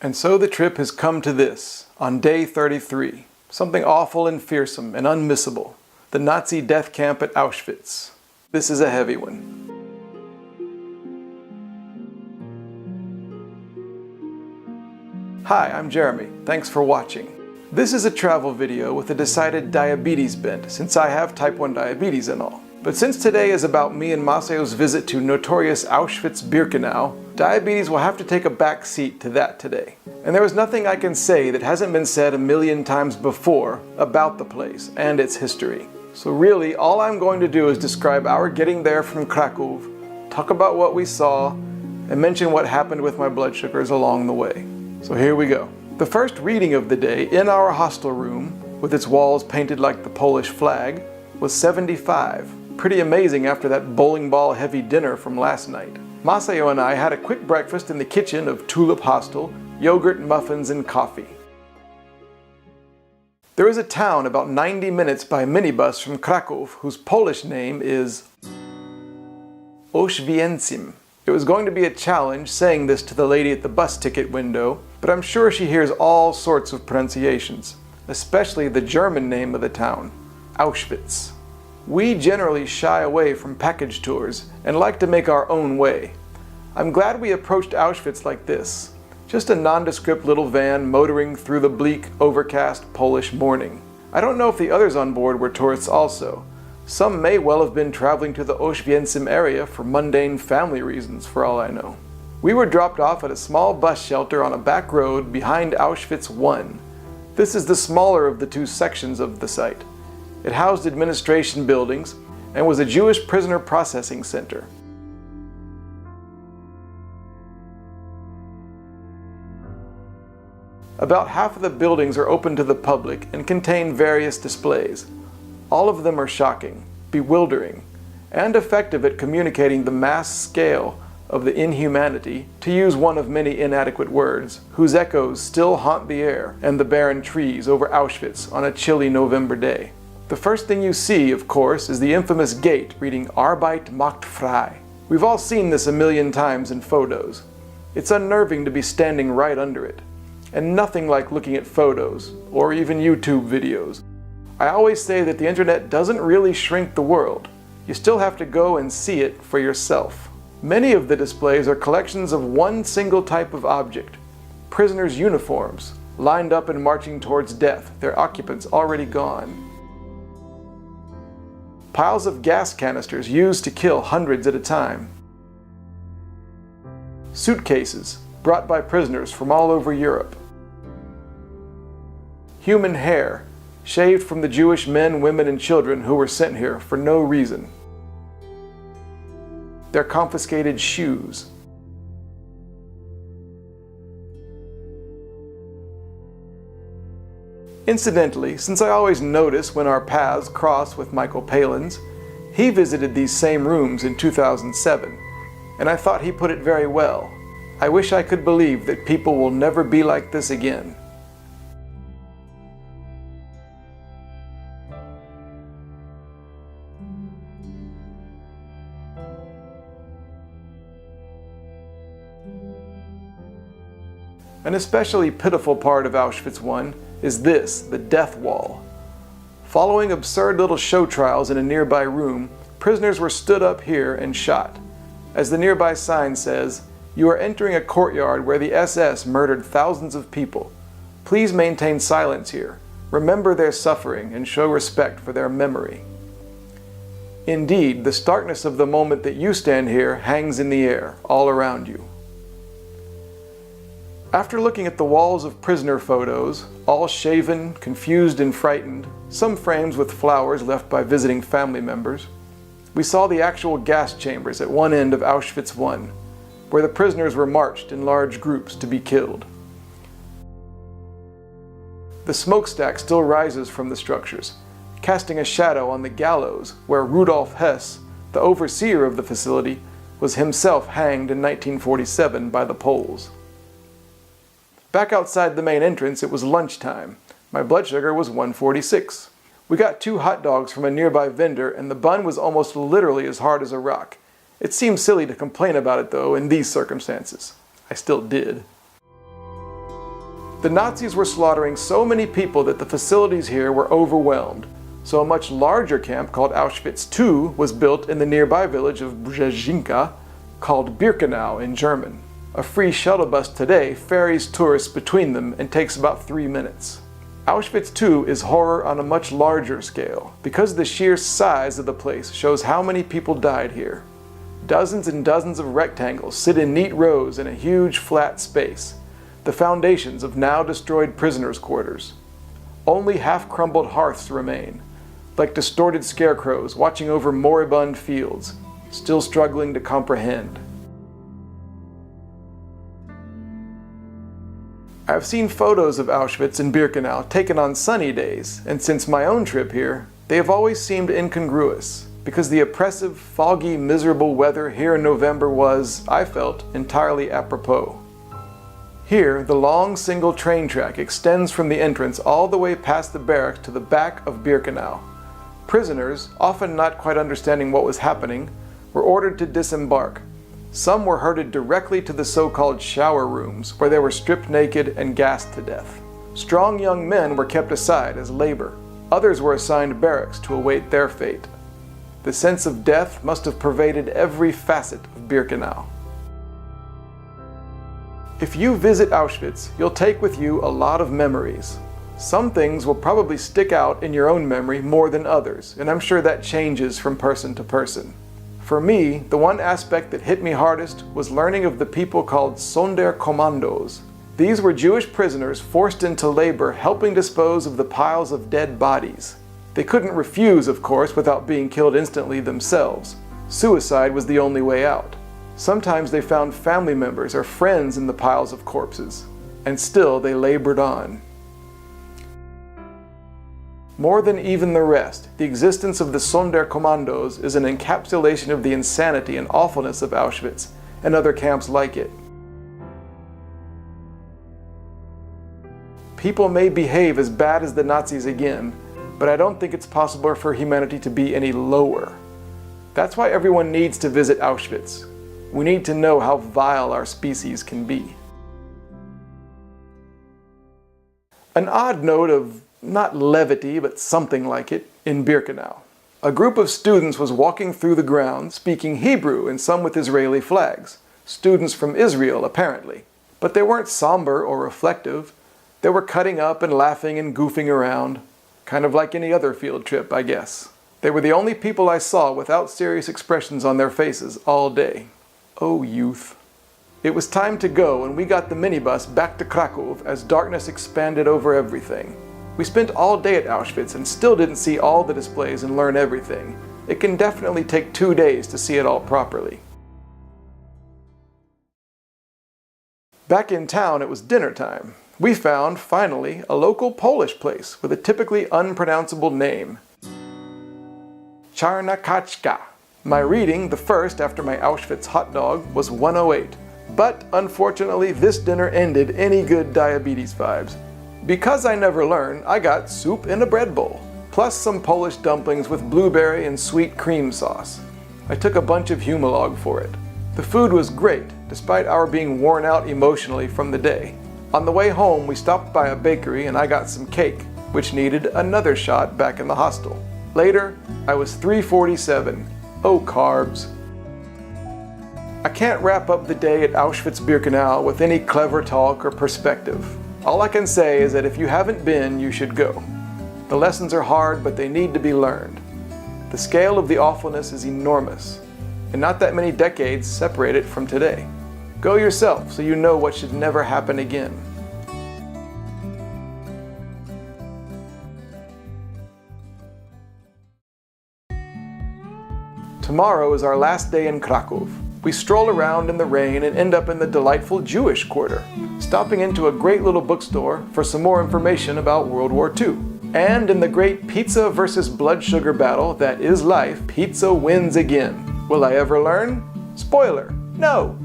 And so the trip has come to this, on day 33. Something awful and fearsome and unmissable. The Nazi death camp at Auschwitz. This is a heavy one. Hi, I'm Jeremy. Thanks for watching. This is a travel video with a decided diabetes bent, since I have type 1 diabetes and all. But since today is about me and Masayo's visit to notorious Auschwitz-Birkenau, diabetes will have to take a back seat to that today. And there is nothing I can say that hasn't been said a million times before about the place and its history. So really, all I'm going to do is describe our getting there from Krakow, talk about what we saw, and mention what happened with my blood sugars along the way. So here we go. The first reading of the day in our hostel room, with its walls painted like the Polish flag, was 75. Pretty amazing after that bowling ball heavy dinner from last night. Masayo and I had a quick breakfast in the kitchen of Tulip Hostel, yogurt, muffins, and coffee. There is a town about 90 minutes by minibus from Krakow whose Polish name is Auschwitz. It was going to be a challenge saying this to the lady at the bus ticket window, but I'm sure she hears all sorts of pronunciations, especially the German name of the town, Auschwitz. We generally shy away from package tours and like to make our own way. I'm glad we approached Auschwitz like this, just a nondescript little van motoring through the bleak, overcast Polish morning. I don't know if the others on board were tourists also. Some may well have been traveling to the Auschwitz area for mundane family reasons, for all I know. We were dropped off at a small bus shelter on a back road behind Auschwitz I. This is the smaller of the two sections of the site. It housed administration buildings and was a Jewish prisoner processing center. About half of the buildings are open to the public and contain various displays. All of them are shocking, bewildering, and effective at communicating the mass scale of the inhumanity, to use one of many inadequate words, whose echoes still haunt the air and the barren trees over Auschwitz on a chilly November day. The first thing you see, of course, is the infamous gate reading Arbeit macht frei. We've all seen this a million times in photos. It's unnerving to be standing right under it, and nothing like looking at photos, or even YouTube videos. I always say that the internet doesn't really shrink the world. You still have to go and see it for yourself. Many of the displays are collections of one single type of object. Prisoners' uniforms, lined up and marching towards death, their occupants already gone. Piles of gas canisters used to kill hundreds at a time. Suitcases, brought by prisoners from all over Europe. Human hair, shaved from the Jewish men, women, and children who were sent here for no reason. Their confiscated shoes. Incidentally, since I always notice when our paths cross with Michael Palin's, he visited these same rooms in 2007, and I thought he put it very well. I wish I could believe that people will never be like this again. An especially pitiful part of Auschwitz I is this, the death wall. Following absurd little show trials in a nearby room, prisoners were stood up here and shot. As the nearby sign says, "You are entering a courtyard where the SS murdered thousands of people. Please maintain silence here. Remember their suffering and show respect for their memory." Indeed, the starkness of the moment that you stand here hangs in the air, all around you. After looking at the walls of prisoner photos, all shaven, confused, and frightened, some frames with flowers left by visiting family members, we saw the actual gas chambers at one end of Auschwitz I, where the prisoners were marched in large groups to be killed. The smokestack still rises from the structures, casting a shadow on the gallows where Rudolf Hess, the overseer of the facility, was himself hanged in 1947 by the Poles. Back outside the main entrance, it was lunchtime. My blood sugar was 146. We got 2 hot dogs from a nearby vendor, and the bun was almost literally as hard as a rock. It seems silly to complain about it though in these circumstances. I still did. The Nazis were slaughtering so many people that the facilities here were overwhelmed, so a much larger camp called Auschwitz-II was built in the nearby village of Brzezinka, called Birkenau in German. A free shuttle bus today ferries tourists between them and takes about 3 minutes. Auschwitz-II is horror on a much larger scale, because the sheer size of the place shows how many people died here. Dozens and dozens of rectangles sit in neat rows in a huge flat space, the foundations of now destroyed prisoners' quarters. Only half-crumbled hearths remain, like distorted scarecrows watching over moribund fields, still struggling to comprehend. I've seen photos of Auschwitz and Birkenau taken on sunny days, and since my own trip here, they have always seemed incongruous, because the oppressive, foggy, miserable weather here in November was, I felt, entirely apropos. Here, the long single train track extends from the entrance all the way past the barracks to the back of Birkenau. Prisoners, often not quite understanding what was happening, were ordered to disembark. Some were herded directly to the so-called shower rooms, where they were stripped naked and gassed to death. Strong young men were kept aside as labor. Others were assigned barracks to await their fate. The sense of death must have pervaded every facet of Birkenau. If you visit Auschwitz, you'll take with you a lot of memories. Some things will probably stick out in your own memory more than others, and I'm sure that changes from person to person. For me, the one aspect that hit me hardest was learning of the people called Sonderkommandos. These were Jewish prisoners forced into labor helping dispose of the piles of dead bodies. They couldn't refuse, of course, without being killed instantly themselves. Suicide was the only way out. Sometimes they found family members or friends in the piles of corpses, and still they labored on. More than even the rest, the existence of the Sonderkommandos is an encapsulation of the insanity and awfulness of Auschwitz and other camps like it. People may behave as bad as the Nazis again, but I don't think it's possible for humanity to be any lower. That's why everyone needs to visit Auschwitz. We need to know how vile our species can be. An odd note of not levity, but something like it, in Birkenau. A group of students was walking through the grounds, speaking Hebrew and some with Israeli flags. Students from Israel, apparently. But they weren't somber or reflective. They were cutting up and laughing and goofing around. Kind of like any other field trip, I guess. They were the only people I saw without serious expressions on their faces all day. Oh, youth. It was time to go, and we got the minibus back to Krakow as darkness expanded over everything. We spent all day at Auschwitz and still didn't see all the displays and learn everything. It can definitely take 2 days to see it all properly. Back in town, it was dinner time. We found, finally, a local Polish place with a typically unpronounceable name. Czarnakaczka. My reading, the first after my Auschwitz hot dog, was 108. But, unfortunately, this dinner ended any good diabetes vibes. Because I never learn, I got soup in a bread bowl, plus some Polish dumplings with blueberry and sweet cream sauce. I took a bunch of Humalog for it. The food was great, despite our being worn out emotionally from the day. On the way home, we stopped by a bakery and I got some cake, which needed another shot back in the hostel. Later, I was 347. Oh, carbs. I can't wrap up the day at Auschwitz-Birkenau with any clever talk or perspective. All I can say is that if you haven't been, you should go. The lessons are hard, but they need to be learned. The scale of the awfulness is enormous, and not that many decades separate it from today. Go yourself so you know what should never happen again. Tomorrow is our last day in Krakow. We stroll around in the rain and end up in the delightful Jewish quarter, stopping into a great little bookstore for some more information about World War II. And in the great pizza versus blood sugar battle that is life, pizza wins again. Will I ever learn? Spoiler, no!